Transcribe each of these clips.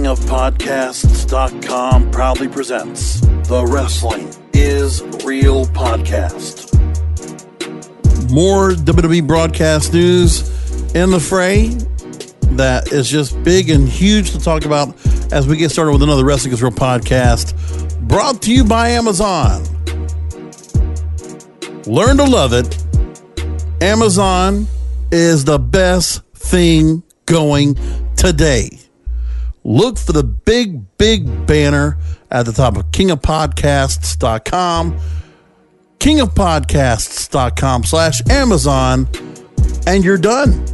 KingofPodcasts.com proudly presents the Wrestling is Real podcast. More WWE broadcast news in the fray that is just big and huge to talk about as we get started with another Wrestling is Real podcast brought to you by Amazon. Learn to love it. Amazon is the best thing going today. Look for the big banner at the top of KingofPodcasts.com, KingofPodcasts.com/Amazon, and you're done.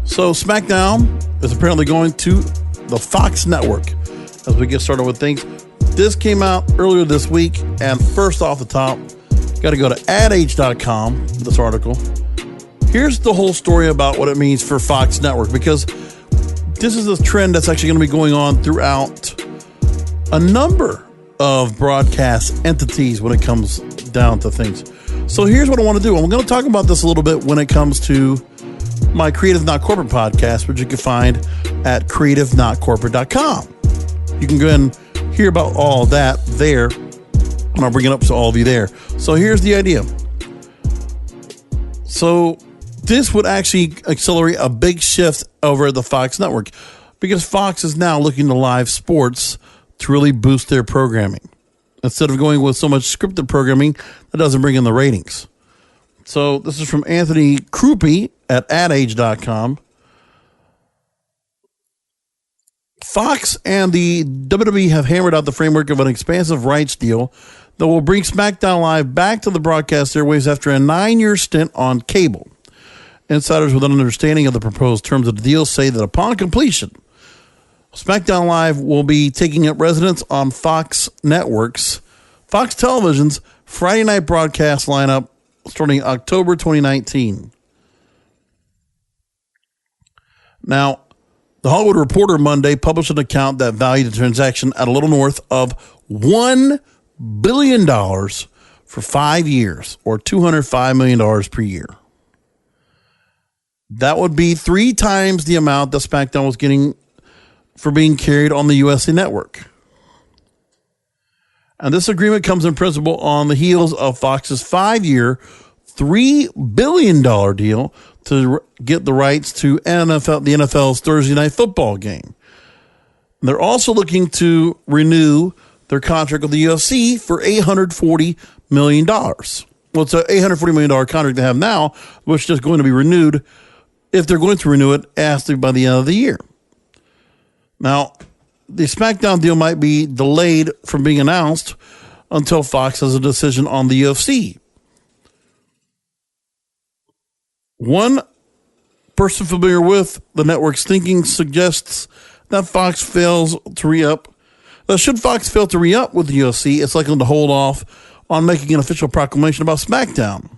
So SmackDown is apparently going to the Fox network as we get started with things. This came out earlier this week, and first off the top, got to go to adage.com for this article. Here's the whole story about what it means for Fox Network, because this is a trend that's actually going to be going on throughout a number of broadcast entities when it comes down to things. So here's what I want to do. I'm going to talk about this a little bit when it comes to my Creative Not Corporate podcast, which you can find at creativenotcorporate.com. You can go ahead and hear about all of that there, and I'll bring it up to all of you there. So here's the idea. So this would actually accelerate a big shift over at the Fox network, because Fox is now looking to live sports to really boost their programming instead of going with so much scripted programming that doesn't bring in the ratings. So this is from Anthony Krupe at adage.com. Fox and the WWE have hammered out the framework of an expansive rights deal that will bring SmackDown Live back to the broadcast airwaves after a 9-year stint on cable. Insiders with an understanding of the proposed terms of the deal say that upon completion, SmackDown Live will be taking up residence on Fox Network's, Fox Television's Friday night broadcast lineup starting October 2019. Now, The Hollywood Reporter Monday published an account that valued the transaction at a little north of $1 billion for 5 years, or $205 million per year. That would be 3 times the amount that SmackDown was getting for being carried on the USA Network. And this agreement comes in principle on the heels of Fox's 5-year, $3 billion deal to get the rights to the NFL's Thursday Night Football game. They're also looking to renew their contract with the UFC for $840 million. Well, it's an $840 million contract they have now, which is going to be renewed. If they're going to renew it, asked by the end of the year. Now, the SmackDown deal might be delayed from being announced until Fox has a decision on the UFC. One person familiar with the network's thinking suggests that Fox fails to re-up. Should Fox fail to re-up with the UFC, it's likely to hold off on making an official proclamation about SmackDown.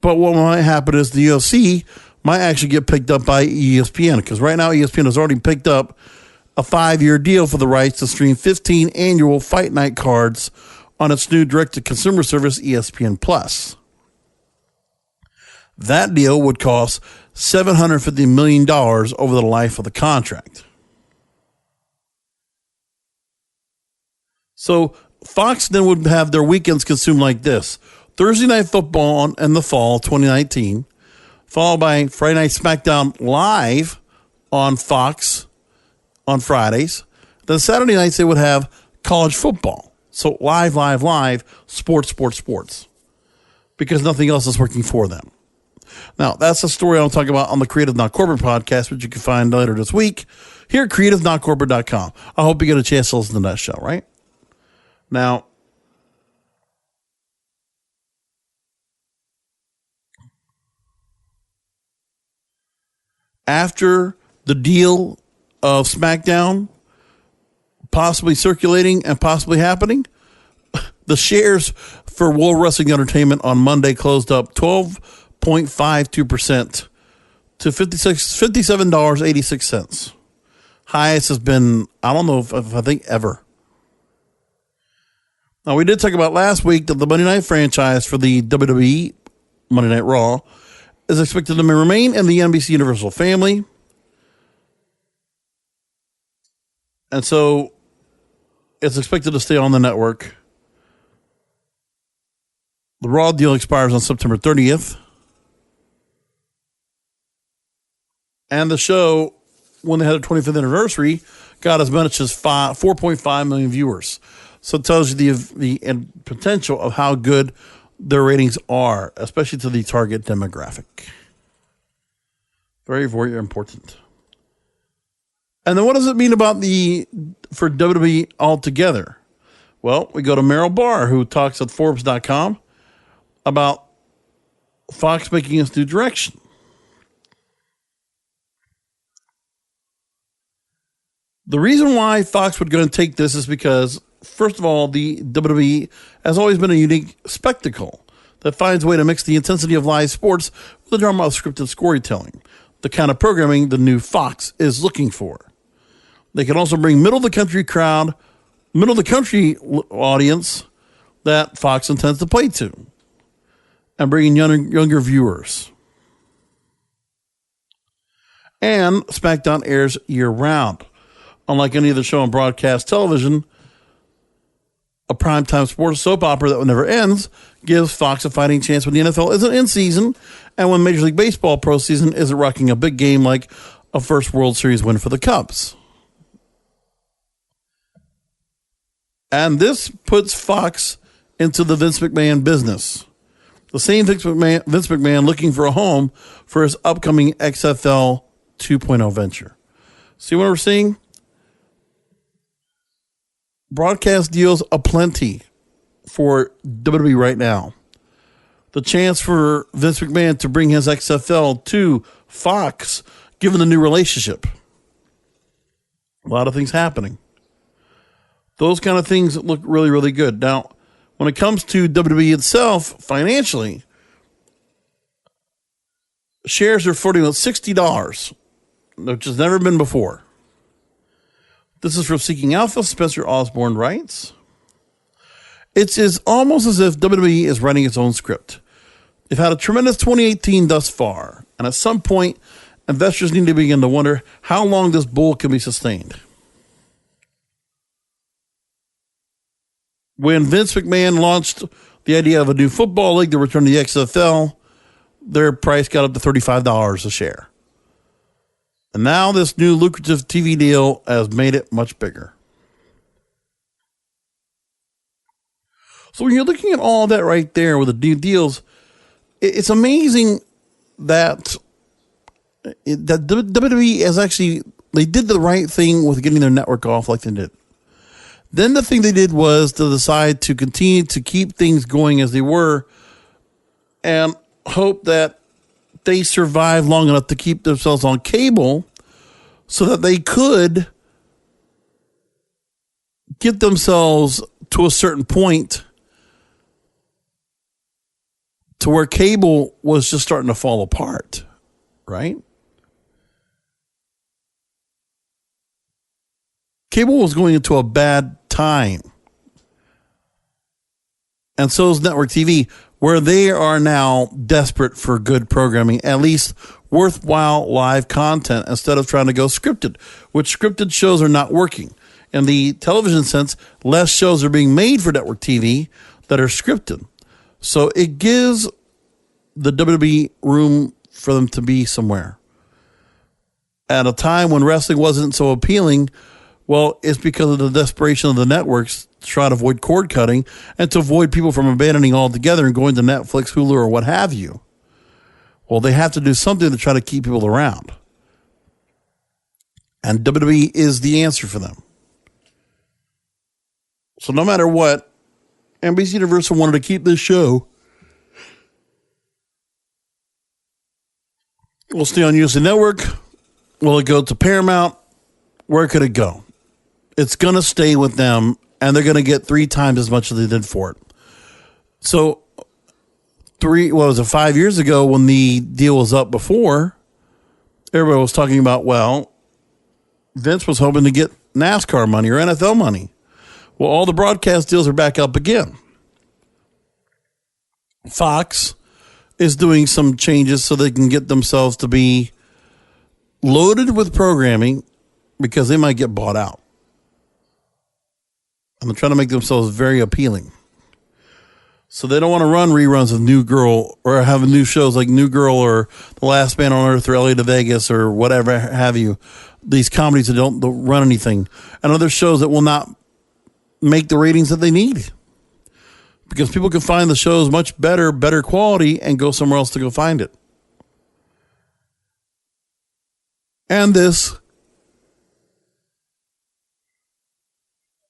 But what might happen is the UFC might actually get picked up by ESPN, because right now ESPN has already picked up a 5-year deal for the rights to stream 15 annual Fight Night cards on its new direct-to-consumer service, ESPN+. That deal would cost $750 million over the life of the contract. So Fox then would have their weekends consumed like this: Thursday Night Football in the fall 2019, followed by Friday Night SmackDown Live on Fox on Fridays. Then Saturday nights they would have college football. So live, sports, because nothing else is working for them. Now, that's a story I'll talk about on the Creative Not Corporate podcast, which you can find later this week here at creativenotcorporate.com. I hope you get a chance to listen to that show, right? Now, after the deal of SmackDown possibly circulating and possibly happening, the shares for World Wrestling Entertainment on Monday closed up 12.52% to $57.86. Highest has been, I don't know if I think ever. Now, we did talk about last week that the Monday Night franchise for the WWE Monday Night Raw, is expected to remain in the NBC Universal family. And so it's expected to stay on the network. The Raw deal expires on September 30th. And the show, when they had their 25th anniversary, got as much as 4.5 million viewers. So it tells you the potential of how good their ratings are, especially to the target demographic. Very, very important. And then what does it mean for WWE altogether? Well, we go to Meryl Barr, who talks at Forbes.com about Fox making its new direction. The reason why Fox would go and take this is because, first of all, the WWE has always been a unique spectacle that finds a way to mix the intensity of live sports with the drama of scripted storytelling, the kind of programming the new Fox is looking for. They can also bring middle of the country audience that Fox intends to play to, and bring in younger viewers. And SmackDown airs year-round. Unlike any other show on broadcast television, a primetime sports soap opera that never ends gives Fox a fighting chance when the NFL isn't in season and when Major League Baseball pro season isn't rocking a big game like a first World Series win for the Cubs. And this puts Fox into the Vince McMahon business. The same Vince McMahon looking for a home for his upcoming XFL 2.0 venture. See what we're seeing? Broadcast deals aplenty for WWE right now. The chance for Vince McMahon to bring his XFL to Fox, given the new relationship. A lot of things happening. Those kind of things look really, really good. Now, when it comes to WWE itself, financially, shares are floating at $60, which has never been before. This is from Seeking Alpha. Spencer Osborne writes, "It is almost as if WWE is writing its own script. They've had a tremendous 2018 thus far, and at some point, investors need to begin to wonder how long this bull can be sustained." When Vince McMahon launched the idea of a new football league to return to the XFL, their price got up to $35 a share. And now this new lucrative TV deal has made it much bigger. So when you're looking at all that right there with the new deals, it's amazing that WWE has actually, they did the right thing with getting their network off like they did. Then the thing they did was to decide to continue to keep things going as they were and hope that they survive long enough to keep themselves on cable so that they could get themselves to a certain point to where cable was just starting to fall apart, right? Cable was going into a bad time. And so is network TV, where they are now desperate for good programming, at least worthwhile live content, instead of trying to go scripted, which scripted shows are not working. In the television sense, less shows are being made for network TV that are scripted. So it gives the WWE room for them to be somewhere. At a time when wrestling wasn't so appealing, well, it's because of the desperation of the networks to try to avoid cord cutting and to avoid people from abandoning altogether and going to Netflix, Hulu, or what have you. Well, they have to do something to try to keep people around. And WWE is the answer for them. So no matter what, NBC Universal wanted to keep this show. Will stay on USA Network. Will it go to Paramount? Where could it go? It's going to stay with them, and they're going to get 3 times as much as they did for it. So, 5 years ago when the deal was up before, everybody was talking about, well, Vince was hoping to get NASCAR money or NFL money. Well, all the broadcast deals are back up again. Fox is doing some changes so they can get themselves to be loaded with programming because they might get bought out. And they're trying to make themselves very appealing. So they don't want to run reruns of New Girl or have new shows like New Girl or The Last Man on Earth or LA to Vegas or whatever have you. These comedies that don't run anything. And other shows that will not make the ratings that they need. Because people can find the shows much better quality and go somewhere else to go find it. And this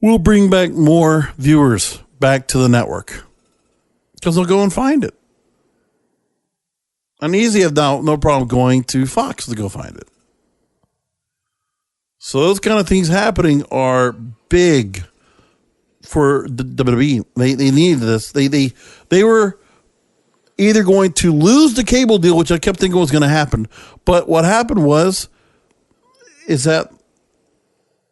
will bring back more viewers back to the network. Because they'll go and find it. And Easy have now no problem going to Fox to go find it. So those kind of things happening are big for the WWE. They needed this. They were either going to lose the cable deal, which I kept thinking was going to happen. But what happened is that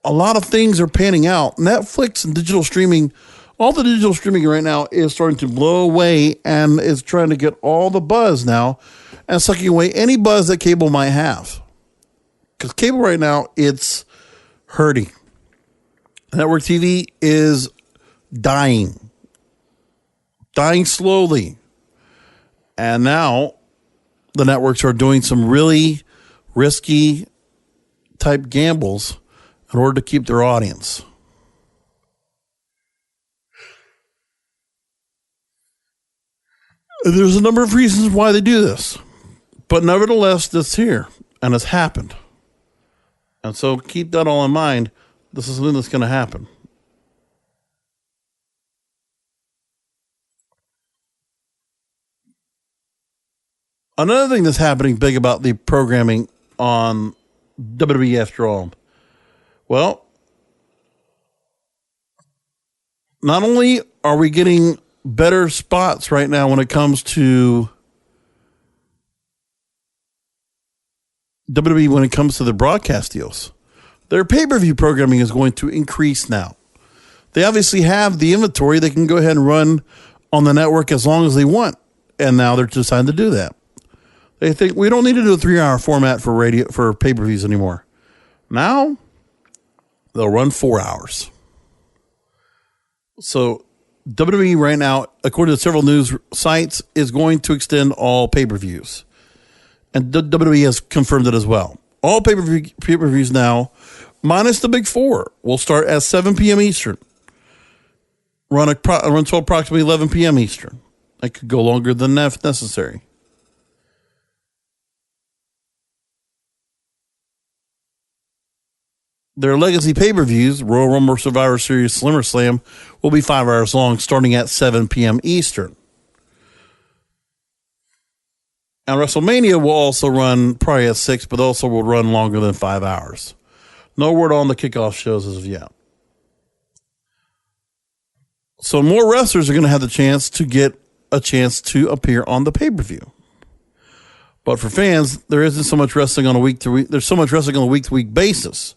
a lot of things are panning out. Netflix and digital streaming, all the digital streaming right now is starting to blow away and is trying to get all the buzz now and sucking away any buzz that cable might have. Because cable right now, it's hurting. Network TV is dying slowly. And now the networks are doing some really risky type gambles in order to keep their audience. There's a number of reasons why they do this. But nevertheless, it's here and it's happened. And so keep that all in mind. This is something that's going to happen. Another thing that's happening big about the programming on WWE after all. Well, not only are we getting better spots right now when it comes to WWE, when it comes to the broadcast deals, their pay-per-view programming is going to increase now. They obviously have the inventory. They can go ahead and run on the network as long as they want. And now they're deciding to do that. They think we don't need to do a 3-hour format for pay-per-views anymore. Now they'll run 4 hours. So WWE right now, according to several news sites, is going to extend all pay-per-views. And WWE has confirmed it as well. All pay-per-views now, minus the big four, will start at 7 p.m. Eastern. Run till approximately 11 p.m. Eastern. It could go longer than that if necessary. Their legacy pay-per-views, Royal Rumble, Survivor Series, SummerSlam, will be 5 hours long, starting at 7 p.m. Eastern. And WrestleMania will also run probably at 6, but also will run longer than 5 hours. No word on the kickoff shows as of yet. So more wrestlers are going to have the chance to get a chance to appear on the pay-per-view. But for fans, there isn't so much wrestling on a week-to-week. There's so much wrestling on a week-to-week basis.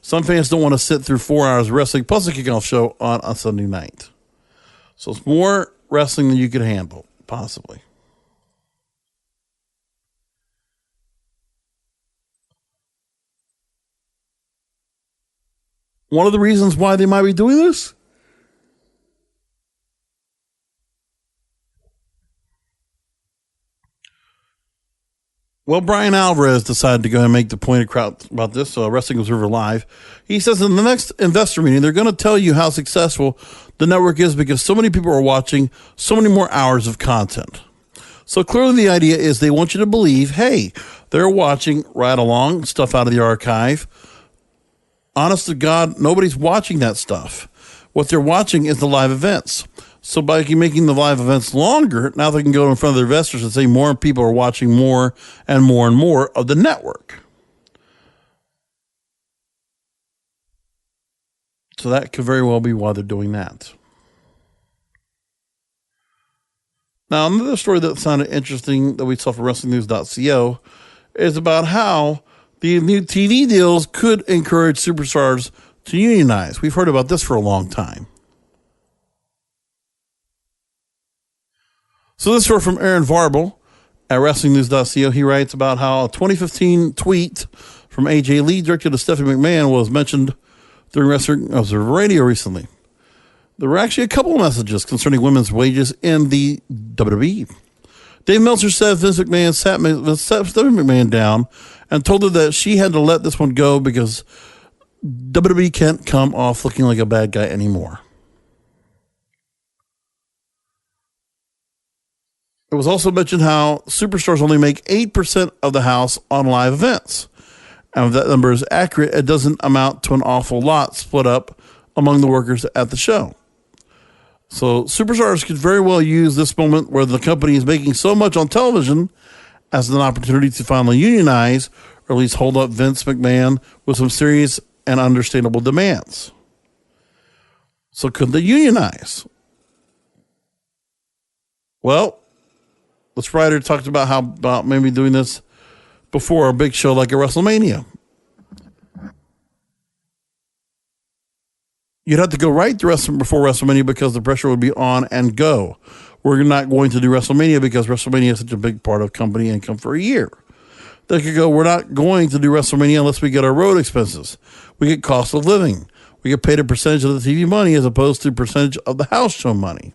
Some fans don't want to sit through 4 hours of wrestling plus a kickoff show on a Sunday night. So it's more wrestling than you could handle, possibly. One of the reasons why they might be doing this? Well, Brian Alvarez decided to go ahead and make the point about this, Wrestling Observer Live. He says in the next investor meeting, they're going to tell you how successful the network is because so many people are watching so many more hours of content. So clearly the idea is they want you to believe, hey, they're watching right along, stuff out of the archive. Honest to God, nobody's watching that stuff. What they're watching is the live events. So by making the live events longer, now they can go in front of their investors and say more people are watching more and more and more of the network. So that could very well be why they're doing that. Now, another story that sounded interesting that we saw from WrestlingNews.co is about how the new TV deals could encourage superstars to unionize. We've heard about this for a long time. So this story from Aaron Varble. At WrestlingNews.co, he writes about how a 2015 tweet from AJ Lee directed to Stephanie McMahon was mentioned during Wrestling Observer Radio recently. There were actually a couple of messages concerning women's wages in the WWE. Dave Meltzer said Vince McMahon sat Stephanie McMahon down and told her that she had to let this one go because WWE can't come off looking like a bad guy anymore. It was also mentioned how superstars only make 8% of the house on live events. And if that number is accurate, it doesn't amount to an awful lot split up among the workers at the show. So superstars could very well use this moment where the company is making so much on television as an opportunity to finally unionize, or at least hold up Vince McMahon with some serious and understandable demands. So could they unionize? Well, this writer talked about maybe doing this before a big show like a WrestleMania. You'd have to go right to wrestling before WrestleMania because the pressure would be on and go. We're not going to do WrestleMania because WrestleMania is such a big part of company income for a year. They could go, we're not going to do WrestleMania unless we get our road expenses. We get cost of living. We get paid a percentage of the TV money as opposed to a percentage of the house show money.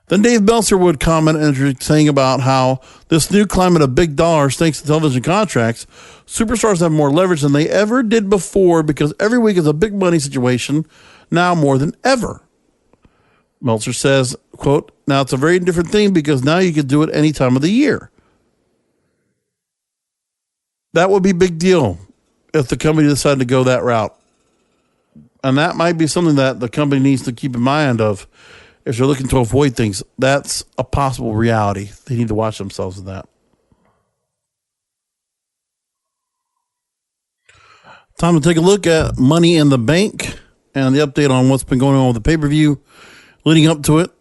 Then Dave Meltzer would comment saying about how this new climate of big dollars, thanks to television contracts, superstars have more leverage than they ever did before because every week is a big money situation, now more than ever. Meltzer says, quote, now it's a very different thing because now you can do it any time of the year. That would be a big deal if the company decided to go that route. And that might be something that the company needs to keep in mind of. If they're looking to avoid things, that's a possible reality. They need to watch themselves with that. Time to take a look at Money in the Bank and the update on what's been going on with the pay-per-view leading up to it.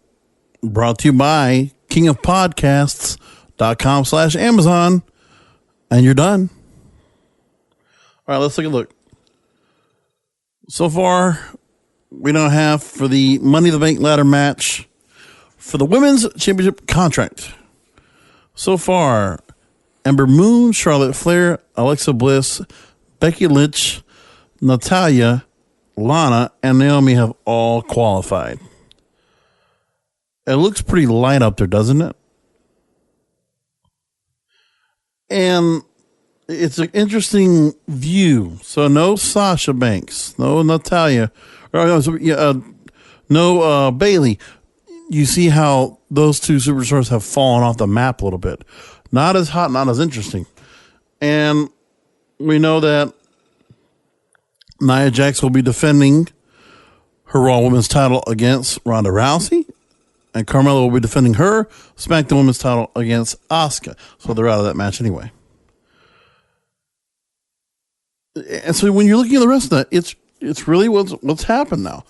Brought to you by kingofpodcasts.com/Amazon. And you're done. All right, let's take a look. So far, we now have for the Money in the Bank ladder match for the women's championship contract. So far, Ember Moon, Charlotte Flair, Alexa Bliss, Becky Lynch, Natalya, Lana, and Naomi have all qualified. It looks pretty light up there, doesn't it? And it's an interesting view. So no Sasha Banks, no Natalya, no Bailey. You see how those two superstars have fallen off the map a little bit. Not as hot, not as interesting. And we know that Nia Jax will be defending her Raw Women's title against Ronda Rousey. And Carmella will be defending her SmackDown Women's title against Asuka. So they're out of that match anyway. And so when you're looking at the rest of that, it's really what's happened now.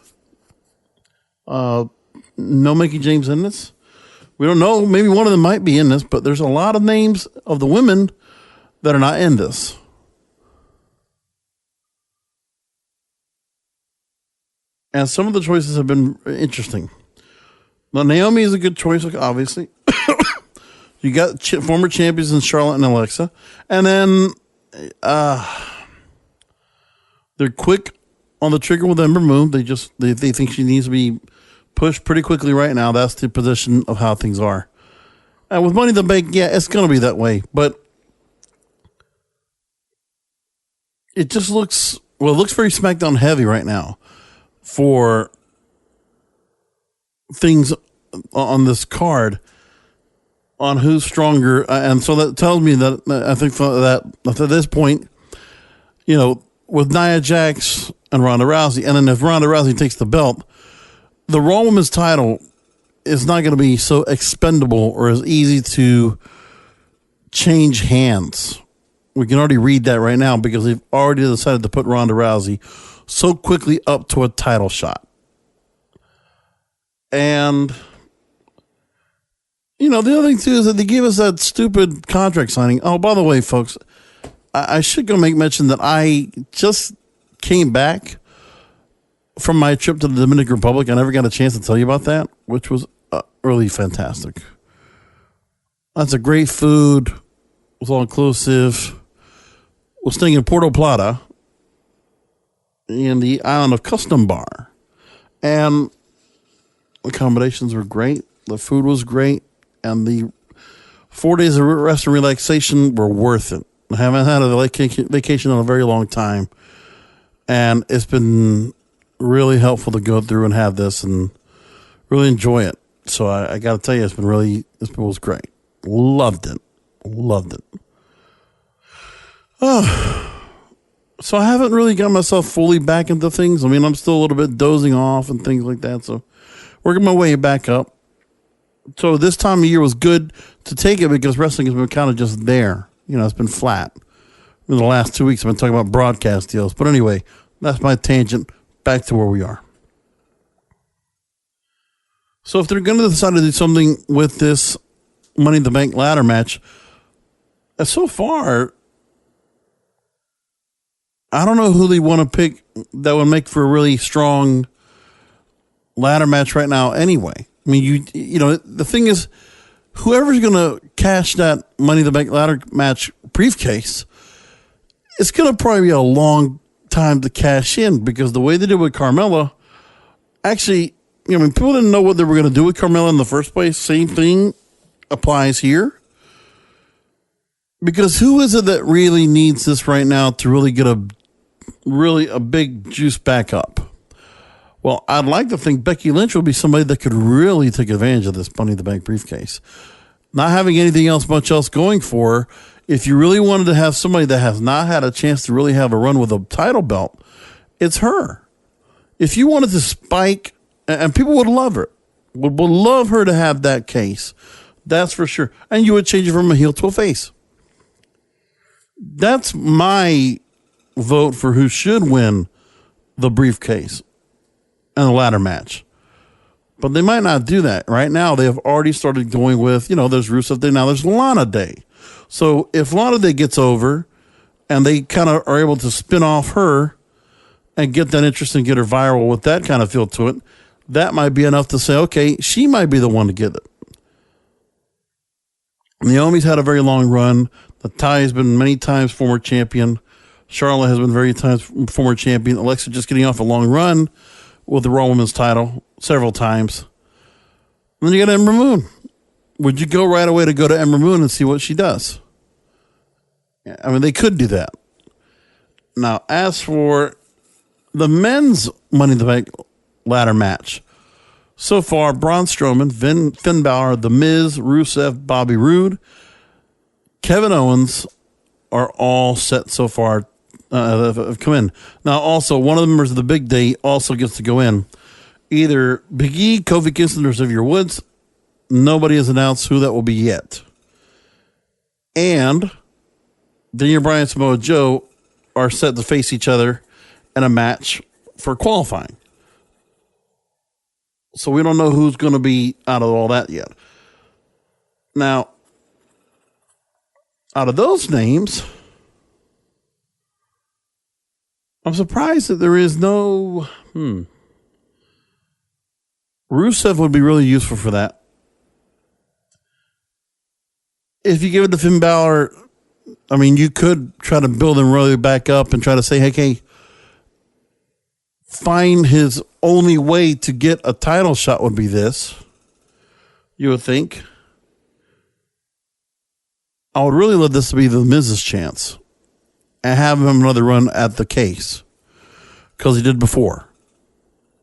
No Mickie James in this. We don't know. Maybe one of them might be in this, but there's a lot of names of the women that are not in this. And some of the choices have been interesting. Now, Naomi is a good choice, obviously. You got former champions in Charlotte and Alexa. And then they're quick on the trigger with Ember Moon. They think she needs to be pushed pretty quickly right now. That's the position of how things are. And with Money in the Bank, yeah, it's going to be that way. But it just looks very SmackDown heavy right now for things on this card on who's stronger. And so that tells me that I think that at this point, you know, with Nia Jax and Ronda Rousey, and then if Ronda Rousey takes the belt, the Raw Women's title is not going to be so expendable or as easy to change hands. We can already read that right now because they've already decided to put Ronda Rousey so quickly up to a title shot. And, you know, the other thing, too, is that they gave us that stupid contract signing. Oh, by the way, folks, I should go make mention that I just came back from my trip to the Dominican Republic. I never got a chance to tell you about that, which was really fantastic. That's a great food. It was all inclusive. We're staying in Puerto Plata in the island of Custom Bar. And accommodations were great. The food was great. And the 4 days of rest and relaxation were worth it. I haven't had a vacation in a very long time. And it's been really helpful to go through and have this and really enjoy it. So I got to tell you, it was great. Loved it. So I haven't really got myself fully back into things. I mean, I'm still a little bit dozing off and things like that. So working my way back up. So this time of year was good to take it because wrestling has been kind of just there. You know, it's been flat. In the last 2 weeks, I've been talking about broadcast deals. But anyway, that's my tangent. Back to where we are. So if they're going to decide to do something with this Money in the Bank ladder match, so far, I don't know who they want to pick that would make for a really strong ladder match right now anyway. I mean, you know, the thing is, whoever's going to cash that Money in the Bank ladder match briefcase, it's going to probably be a long time to cash in because the way they did with Carmella, actually, you know, I mean, people didn't know what they were going to do with Carmella in the first place. Same thing applies here. Because who is it that really needs this right now to really get a big juice back up? Well, I'd like to think Becky Lynch would be somebody that could really take advantage of this Money in the Bank briefcase. Not having anything else, much else going for her, if you really wanted to have somebody that has not had a chance to really have a run with a title belt, it's her. If you wanted to spike, and people would love her, would love her to have that case, that's for sure. And you would change it from a heel to a face. That's my vote for who should win the briefcase and the ladder match. But they might not do that. Right now, they have already started going with, you know, there's Rusev Day, now there's Lana Day. So if Lana Day gets over and they kind of are able to spin off her and get that interest and get her viral with that kind of feel to it, that might be enough to say, okay, she might be the one to get it. Naomi's had a very long run. Natalya has been many times former champion. Charlotte has been very times former champion. Alexa just getting off a long run with the Raw Women's title several times. And then you got Ember Moon. Would you go right away to go to Ember Moon and see what she does? I mean, they could do that. Now, as for the men's Money in the Bank ladder match, so far, Braun Strowman, Finn Balor, The Miz, Rusev, Bobby Roode, Kevin Owens are all set so far, have come in. Now, also, one of the members of the Big Day also gets to go in. Either Big E, Kofi Kingston, or Xavier Woods. Nobody has announced who that will be yet. And Daniel Bryan and Samoa Joe are set to face each other in a match for qualifying. So we don't know who's going to be out of all that yet. Now, out of those names, I'm surprised that there is no... Rusev would be really useful for that. If you give it to Finn Balor, I mean, you could try to build him really back up and try to say, hey, find his only way to get a title shot would be this. You would think. I would really love this to be the Miz's chance and have him another run at the case because he did before.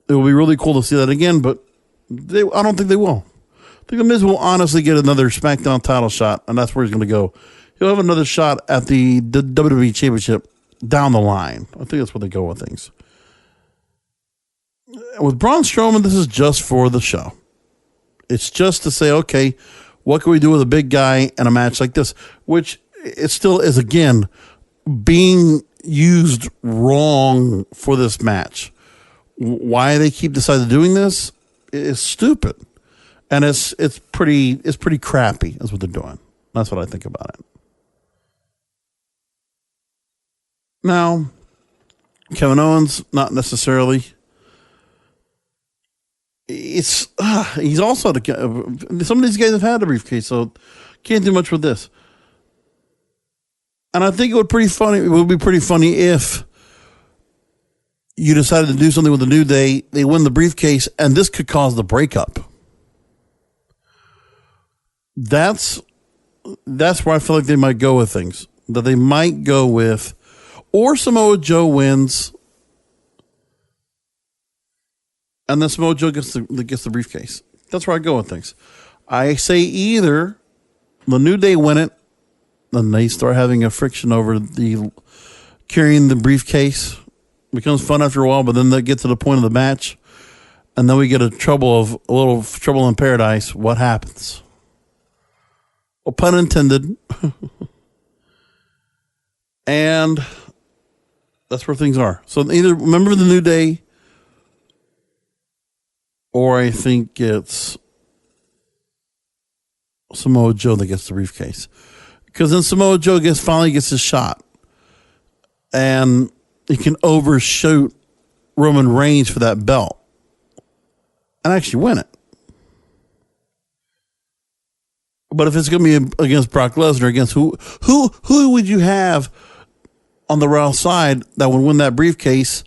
It would be really cool to see that again, but I don't think they will. I think the Miz will honestly get another SmackDown title shot, and that's where he's going to go. He'll have another shot at the WWE Championship down the line. I think that's where they go with things. With Braun Strowman, this is just for the show. It's just to say, okay, what can we do with a big guy in a match like this? Which it still is, again, being used wrong for this match. Why they keep deciding doing this is stupid. And it's pretty crappy is what they're doing. That's what I think about it. Now, Kevin Owens, not necessarily. he's also some of these guys have had a briefcase, so can't do much with this. And I think it would be pretty funny if you decided to do something with the New Day, they win the briefcase, and this could cause the breakup. That's where I feel like they might go with things. That they might go with, or Samoa Joe wins, and then Samoa Joe gets the briefcase. That's where I go with things. I say either the New Day win it, then they start having a friction over the carrying the briefcase. It becomes fun after a while, but then they get to the point of the match, and then we get a little trouble in paradise. What happens? Well, pun intended. And that's where things are. So either remember the New Day, or I think it's Samoa Joe that gets the briefcase. Because then Samoa Joe finally gets his shot. And he can overshoot Roman Reigns for that belt. And actually win it. But if it's going to be against Brock Lesnar, against who would you have on the Raw side that would win that briefcase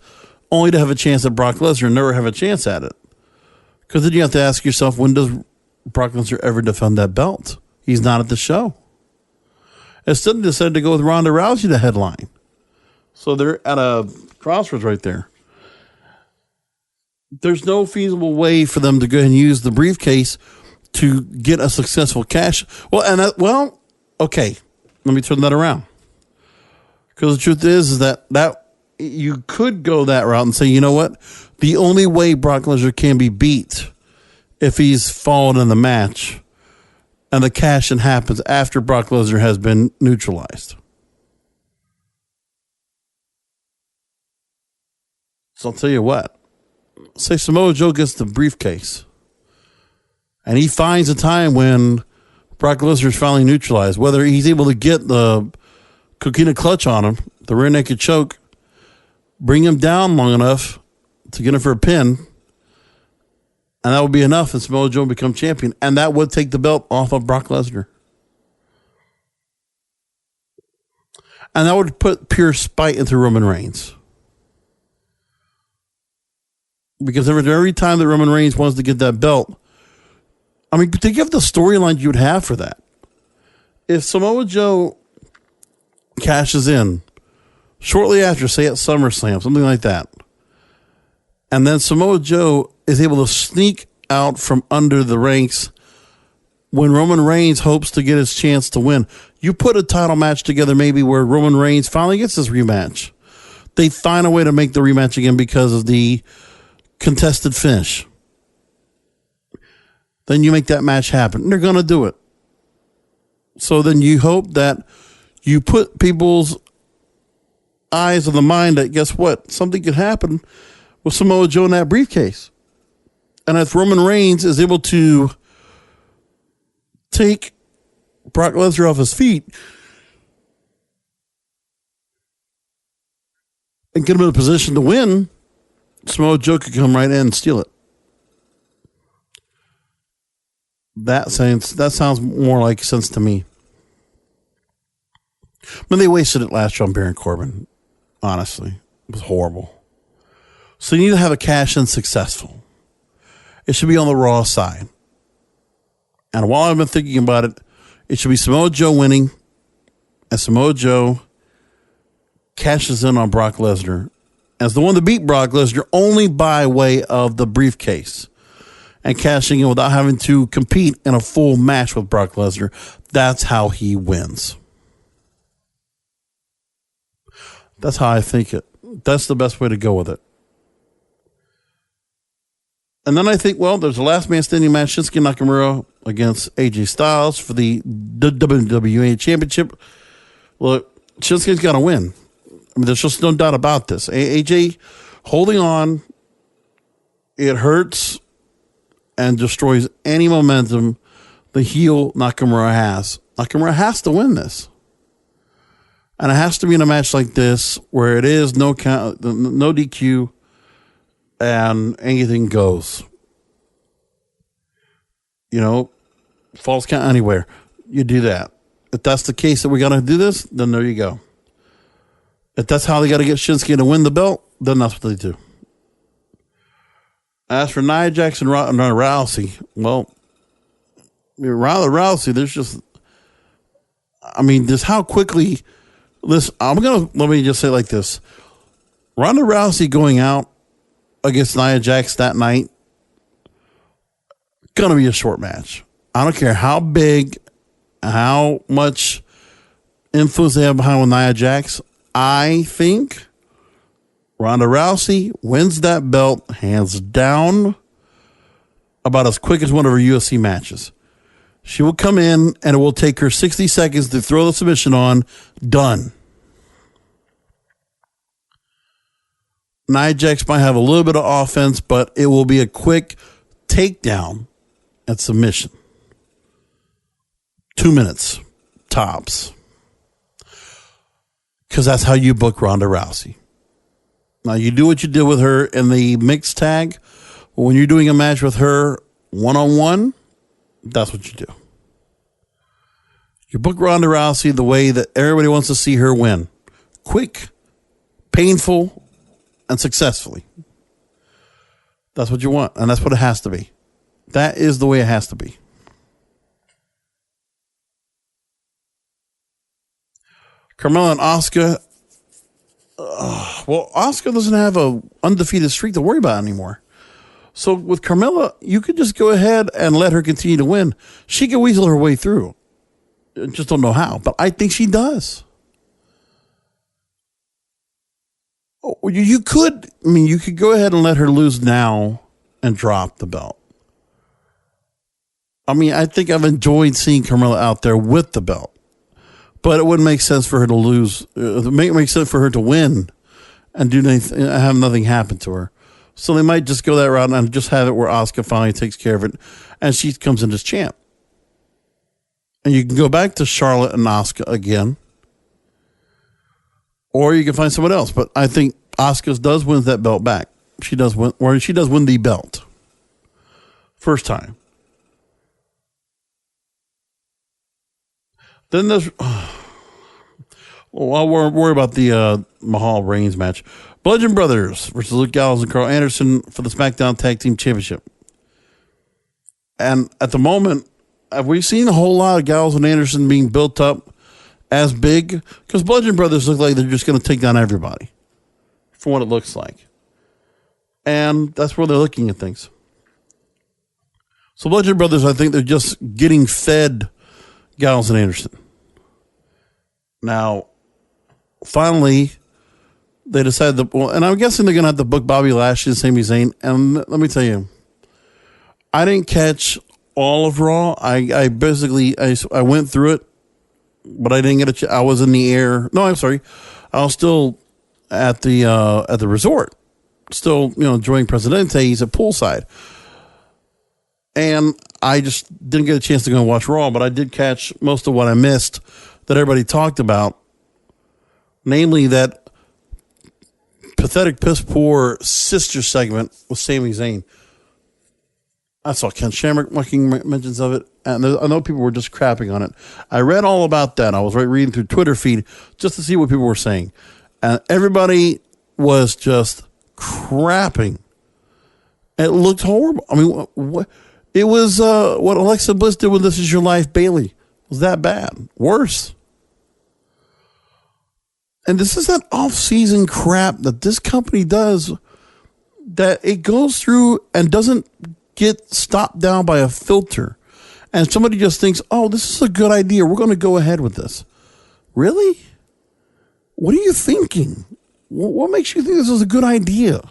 only to have a chance at Brock Lesnar and never have a chance at it? Because then you have to ask yourself, when does Brock Lesnar ever defend that belt? He's not at the show. Instead, they decided to go with Ronda Rousey to headline. So they're at a crossroads right there. There's no feasible way for them to go ahead and use the briefcase to get a successful cash. Okay, let me turn that around. Because the truth is that you could go that route and say, you know what? The only way Brock Lesnar can be beat if he's fallen in the match, and the cash-in happens after Brock Lesnar has been neutralized. So I'll tell you what. Say Samoa Joe gets the briefcase, and he finds a time when Brock Lesnar is finally neutralized, whether he's able to get the coquina clutch on him, the rear naked choke, bring him down long enough to get him for a pin, and that would be enough, and Samoa Joe become champion, and that would take the belt off of Brock Lesnar. And that would put pure spite into Roman Reigns. Because every time that Roman Reigns wants to get that belt, I mean, think of the storyline you'd have for that. If Samoa Joe cashes in shortly after, say at SummerSlam, something like that, and then Samoa Joe is able to sneak out from under the ranks when Roman Reigns hopes to get his chance to win. You put a title match together maybe where Roman Reigns finally gets his rematch. They find a way to make the rematch again because of the contested finish. Then you make that match happen. They're going to do it. So then you hope that you put people's eyes on the mind that, guess what? Something could happen with Samoa Joe in that briefcase. And if Roman Reigns is able to take Brock Lesnar off his feet and get him in a position to win, Samoa Joe could come right in and steal it. That sounds more like sense to me. But they wasted it last year on Baron Corbin. Honestly, it was horrible. So you need to have a cash-in successful. It should be on the Raw side. And while I've been thinking about it, it should be Samoa Joe winning, and Samoa Joe cashes in on Brock Lesnar as the one to beat Brock Lesnar only by way of the briefcase, and cashing in without having to compete in a full match with Brock Lesnar. That's how he wins. That's how I think it. That's the best way to go with it. And then I think, well, there's a last man standing match, Shinsuke Nakamura against AJ Styles for the WWE Championship. Look, Shinsuke's got to win. I mean, there's just no doubt about this. AJ holding on, it hurts and destroys any momentum the heel Nakamura has. Nakamura has to win this. And it has to be in a match like this where it is no count, no DQ, and anything goes. falls count anywhere. You do that. If that's the case that we got to do this, then there you go. If that's how they got to get Shinsuke to win the belt, then that's what they do. As for Nia Jax and Ronda Rousey, well, Ronda Rousey, just how quickly this. Let me just say it like this: Ronda Rousey going out against Nia Jax that night, gonna be a short match. I don't care how big, how much influence they have behind with Nia Jax. I think Ronda Rousey wins that belt hands down about as quick as one of her UFC matches. She will come in and it will take her 60 seconds to throw the submission on. Done. Nia Jax might have a little bit of offense, but it will be a quick takedown and submission. 2 minutes, tops. Because that's how you book Ronda Rousey. Now, you do what you did with her in the mixed tag. But when you're doing a match with her one-on-one, that's what you do. You book Ronda Rousey the way that everybody wants to see her win. Quick, painful, and successfully. That's what you want, and that's what it has to be. That is the way it has to be. Carmella and Asuka. Asuka doesn't have a undefeated streak to worry about anymore. So with Carmella, you could just go ahead and let her continue to win. She can weasel her way through. I just don't know how, but I think she does. You could go ahead and let her lose now and drop the belt. I think I've enjoyed seeing Carmella out there with the belt. But it wouldn't make sense for her to lose. It make sense for her to win and have nothing happen to her. So they might just go that route and just have it where Asuka finally takes care of it and she comes in as champ. And you can go back to Charlotte and Asuka again. Or you can find someone else. But I think Asuka does win that belt back. She does win the belt. First time. Then there's... I'll worry about the Mahal Reigns match. Bludgeon Brothers versus Luke Gallows and Carl Anderson for the SmackDown Tag Team Championship. And at the moment, have we seen a whole lot of Gallows and Anderson being built up as big? Because Bludgeon Brothers look like they're just going to take down everybody from what it looks like. And that's where they're looking at things. So Bludgeon Brothers, I think they're just getting fed Gallows and Anderson. Now, finally, they decided and I'm guessing they're going to have to book Bobby Lashley and Sami Zayn. And let me tell you, I didn't catch all of Raw. I went through it, but I didn't get I was in the air. No, I'm sorry. I was still at the resort, still, enjoying Presidente. He's at poolside. And I just didn't get a chance to go and watch Raw, but I did catch most of what I missed that everybody talked about, namely that pathetic, piss-poor sister segment with Sami Zayn. I saw Ken Shamrock making mentions of it, and I know people were just crapping on it. I read all about that. I was reading through Twitter feed just to see what people were saying, and everybody was just crapping. It looked horrible. What? It was what Alexa Bliss did with This Is Your Life, Bailey. It was that bad. Worse. And this is that off-season crap that this company does, that it goes through and doesn't get stopped down by a filter. And somebody just thinks, oh, this is a good idea. We're going to go ahead with this. Really? What are you thinking? What makes you think this is a good idea?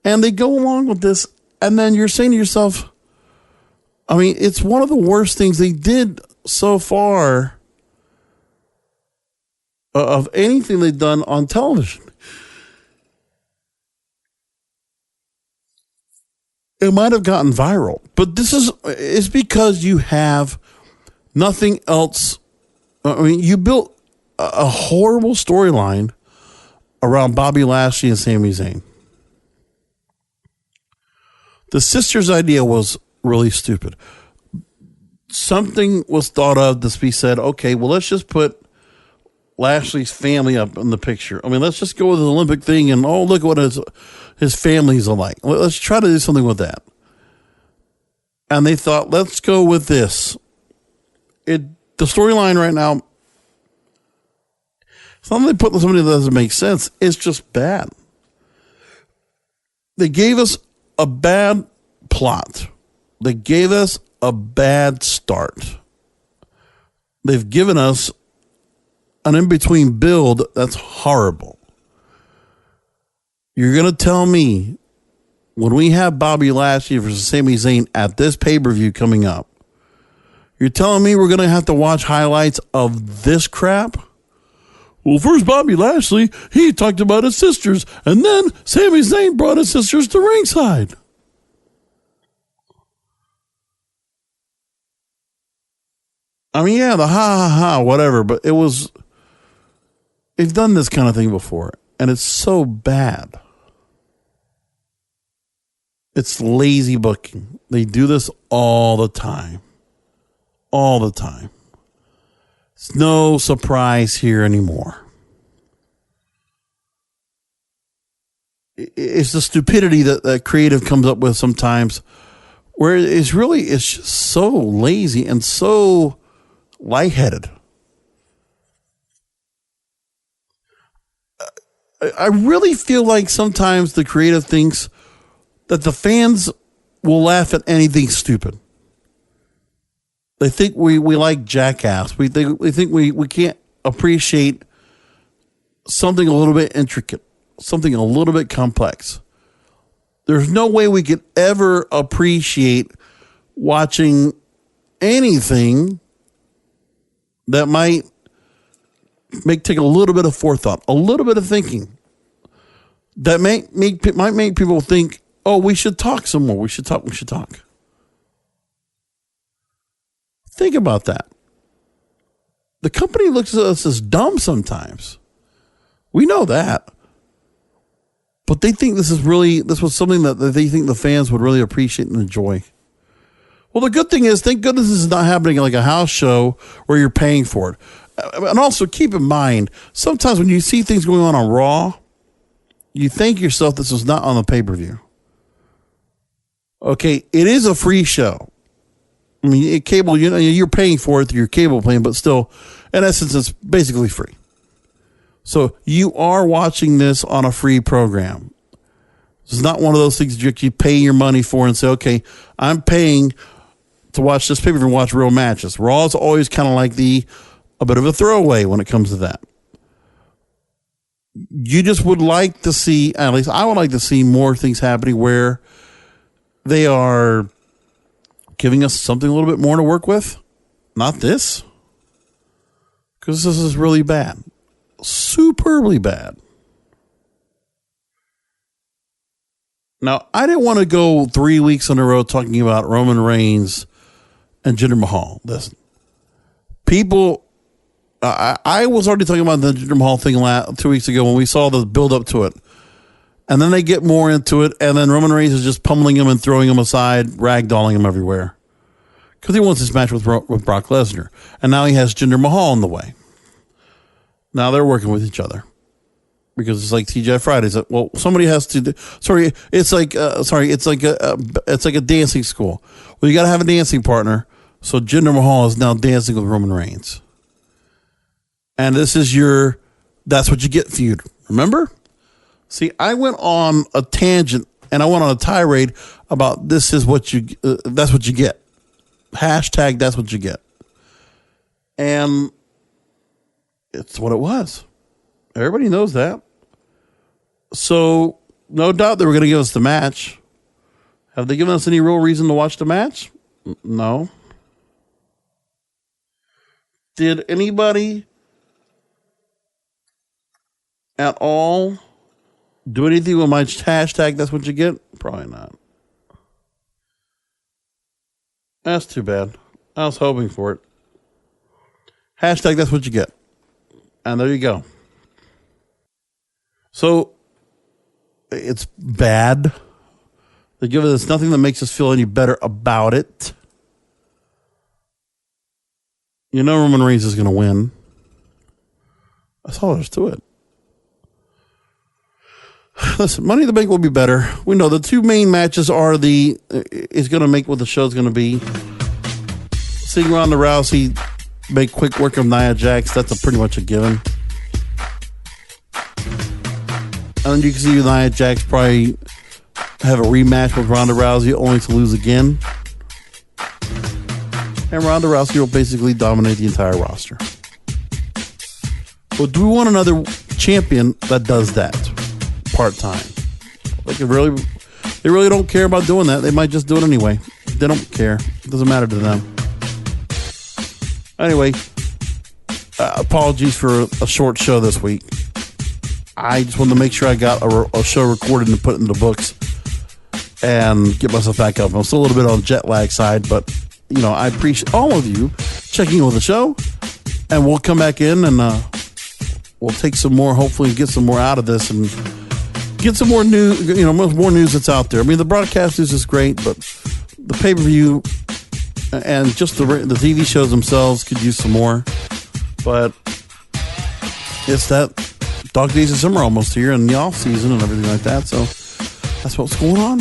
And they go along with this, and then you're saying to yourself, it's one of the worst things they did so far of anything they've done on television. It might have gotten viral, but it's because you have nothing else. You built a horrible storyline around Bobby Lashley and Sami Zayn. The sisters' idea was really stupid. Something was thought of to be said, okay, well, let's just put Lashley's family up in the picture. I mean, let's just go with the Olympic thing and, oh, look what his family's like. Let's try to do something with that. And they thought, let's go with this. The storyline right now, it's not that they put somebody that doesn't make sense. It's just bad. They gave us a bad plot. They gave us a bad start. They've given us an in-between build that's horrible. You're going to tell me when we have Bobby Lashley versus Sami Zayn at this pay-per-view coming up, you're telling me we're going to have to watch highlights of this crap? Well, first Bobby Lashley, he talked about his sisters, and then Sami Zayn brought his sisters to ringside. I mean, yeah, the whatever, but they've done this kind of thing before, and it's so bad. It's lazy booking. They do this all the time. All the time. It's no surprise here anymore. It's the stupidity that creative comes up with sometimes, where it's just so lazy and so lightheaded. I really feel like sometimes the creative thinks that the fans will laugh at anything stupid. They think we like jackass. We think we can't appreciate something a little bit intricate, something a little bit complex. There's no way we could ever appreciate watching anything that might take a little bit of forethought, a little bit of thinking that might make people think, oh, we should talk some more. We should talk. Think about that. The company looks at us as dumb sometimes. We know that. But they think this was something that they think the fans would really appreciate and enjoy. Well, the good thing is, thank goodness this is not happening like a house show where you're paying for it. And also keep in mind, sometimes when you see things going on Raw, you thank yourself this was not on the pay-per-view. Okay, it is a free show. I mean, cable, you're paying for it through your cable plan, but still, in essence, it's basically free. So you are watching this on a free program. It's not one of those things that you pay your money for and say, okay, I'm paying to watch this pay-per-view and watch real matches. Raw is always kind of like a bit of a throwaway when it comes to that. You just would like to see, at least I would like to see more things happening where they are giving us something a little bit more to work with. Not this. Because this is really bad. Superbly bad. Now, I didn't want to go 3 weeks in a row talking about Roman Reigns and Jinder Mahal. Listen, people, I was already talking about the Jinder Mahal thing 2 weeks ago when we saw the build up to it. And then they get more into it, and then Roman Reigns is just pummeling him and throwing him aside, ragdolling him everywhere. Because he wants this match with Brock Lesnar. And now he has Jinder Mahal in the way. Now they're working with each other. Because it's like TJ Fridays. Well, somebody has to. It's like a dancing school. Well, you got to have a dancing partner. So Jinder Mahal is now dancing with Roman Reigns, and this is that's what you get feud. Remember? See, I went on a tangent and I went on a tirade about this is what you. That's what you get. Hashtag that's what you get, and it's what it was. Everybody knows that. So, no doubt they were going to give us the match. Have they given us any real reason to watch the match? No. Did anybody at all do anything with my hashtag, that's what you get? Probably not. That's too bad. I was hoping for it. Hashtag, that's what you get. And there you go. So, it's bad. They give us nothing that makes us feel any better about it. You know Roman Reigns is going to win. That's all there's to it. Listen, Money in the Bank will be better. We know the two main matches is going to make what the show's going to be. Seeing Ronda Rousey make quick work of Nia Jax, that's pretty much a given. And then you can see Nia Jax probably have a rematch with Ronda Rousey only to lose again. And Ronda Rousey will basically dominate the entire roster. But do we want another champion that does that part-time? Like they really don't care about doing that. They might just do it anyway. They don't care. It doesn't matter to them. Anyway, apologies for a short show this week. I just wanted to make sure I got a show recorded and put in the books and get myself back up. I'm still a little bit on the jet lag side, but I appreciate all of you checking in with the show, and we'll come back in and we'll take some more, hopefully get some more out of this and get some more news, more news that's out there. I mean, the broadcast news is great, but the pay-per-view and just the TV shows themselves could use some more. But it's that dog days of summer almost here and the off season and everything like that. So that's what's going on.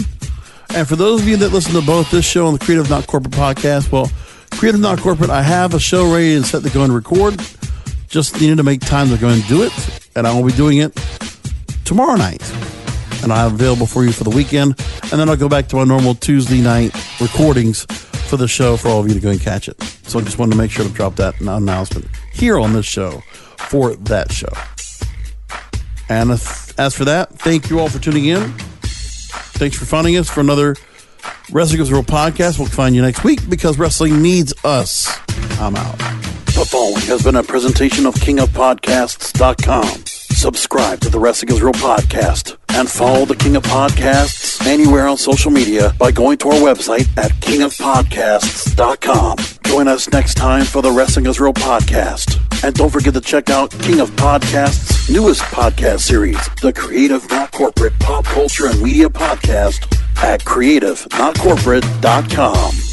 And for those of you that listen to both this show and the Creative Not Corporate podcast, well, Creative Not Corporate, I have a show ready and set to go and record. Just needed to make time to go and do it. And I will be doing it tomorrow night. And I'll have it available for you for the weekend. And then I'll go back to my normal Tuesday night recordings for the show for all of you to go and catch it. So I just wanted to make sure to drop that announcement here on this show for that show. And as for that, thank you all for tuning in. Thanks for finding us for another Wrestling Goes Real podcast. We'll find you next week because wrestling needs us. I'm out. The following has been a presentation of KingofPodcasts.com. Subscribe to the Wrestling Goes Real podcast and follow the King of Podcasts anywhere on social media by going to our website at KingofPodcasts.com. Join us next time for the Wrestling Goes Real podcast. And don't forget to check out King of Podcasts' newest podcast series, the Creative Not Corporate Pop Culture and Media Podcast at CreativeNotCorporate.com.